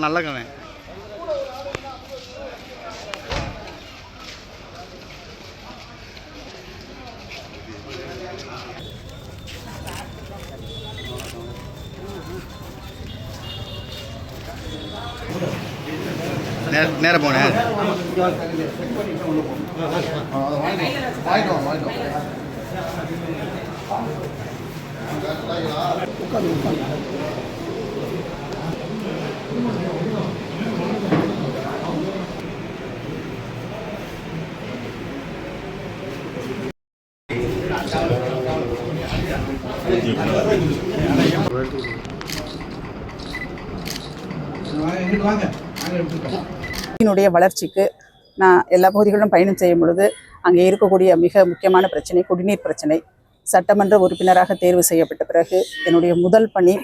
நல்ல நேரம் போனேன். வளர்ச்சிக்கு நான் எல்லா பகுதிகளிலும் பயணம் செய்யும் பொழுது அங்கே இருக்கக்கூடிய மிக முக்கியமான பிரச்சனை குடிநீர் பிரச்சனை. சட்டமன்ற உறுப்பினராக தேர்வு செய்யப்பட்ட பிறகு என்னுடைய முதல் பணி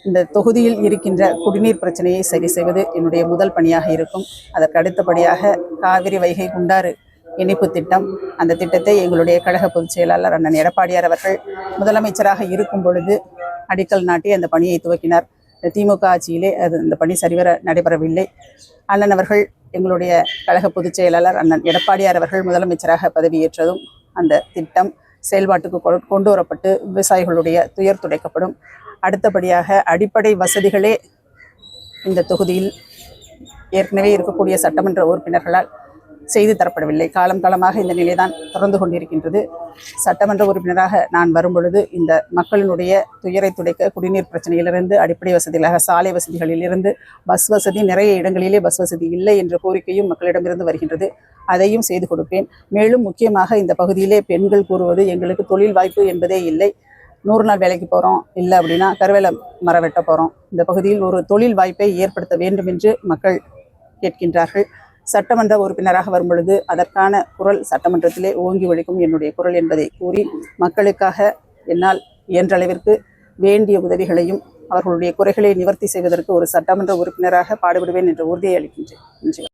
இந்த தொகுதியில் இருக்கின்ற குடிநீர் பிரச்சனையை சரி செய்வது என்னுடைய முதல் பணியாக இருக்கும். அதற்கு அடுத்தபடியாக காவிரி வைகை குண்டாறு இணைப்பு திட்டம், அந்த திட்டத்தை எங்களுடைய கழக பொதுச் செயலாளர் அண்ணன் எடப்பாடியார் அவர்கள் முதலமைச்சராக இருக்கும் பொழுது அடிக்கல் நாட்டி அந்த பணியை துவக்கினார். திமுக ஆட்சியிலே அந்த பணி சரிவர நடைபெறவில்லை. அண்ணன் அவர்கள் எங்களுடைய கழக பொதுச் செயலாளர் அண்ணன் எடப்பாடியார் அவர்கள் முதலமைச்சராக பதவியேற்றதும் அந்த திட்டம் செயல்பாட்டுக்கு கொண்டு வரப்பட்டு விவசாயிகளுடைய துயர் துடைக்கப்படும். அடுத்தபடியாக அடிப்படை வசதிகளே இந்த தொகுதியில் ஏற்கனவே இருக்கக்கூடிய சட்டமன்ற உறுப்பினர்களால் செய்து தரப்படவில்லை. காலமாக இந்த நிலைதான் தொடர்ந்து கொண்டிருக்கின்றது. சட்டமன்ற உறுப்பினராக நான் வரும்பொழுது இந்த மக்களினுடைய துயரை துடைக்க குடிநீர் பிரச்சனையிலிருந்து அடிப்படை வசதிகளாக சாலை வசதிகளிலிருந்து பஸ் வசதி, நிறைய இடங்களிலே பஸ் வசதி இல்லை என்ற கோரிக்கையும் மக்களிடமிருந்து வருகின்றது. அதையும் செய்து கொடுப்பேன். மேலும் முக்கியமாக இந்த பகுதியிலே பெண்கள் கூறுவது எங்களுக்கு தொழில் வாய்ப்பு என்பதே இல்லை. 100 நாள் வேலைக்கு போகிறோம், இல்லை அப்படின்னா கருவேல மரம் வெட்ட போகிறோம். இந்த பகுதியில் ஒரு தொழில் வாய்ப்பை ஏற்படுத்த வேண்டும் என்று மக்கள் கேட்கின்றார்கள். சட்டமன்ற உறுப்பினராக வரும்பொழுது அதற்கான குரல் சட்டமன்றத்திலே ஓங்கி ஒழிக்கும் என்னுடைய குரல் என்பதை கூறி மக்களுக்காக என்னால் இயன்றளவிற்கு வேண்டிய உதவிகளையும் அவர்களுடைய குறைகளை நிவர்த்தி செய்வதற்கு ஒரு சட்டமன்ற உறுப்பினராக பாடுபடுவேன் என்ற உறுதியை அளிக்கின்றேன். நன்றி.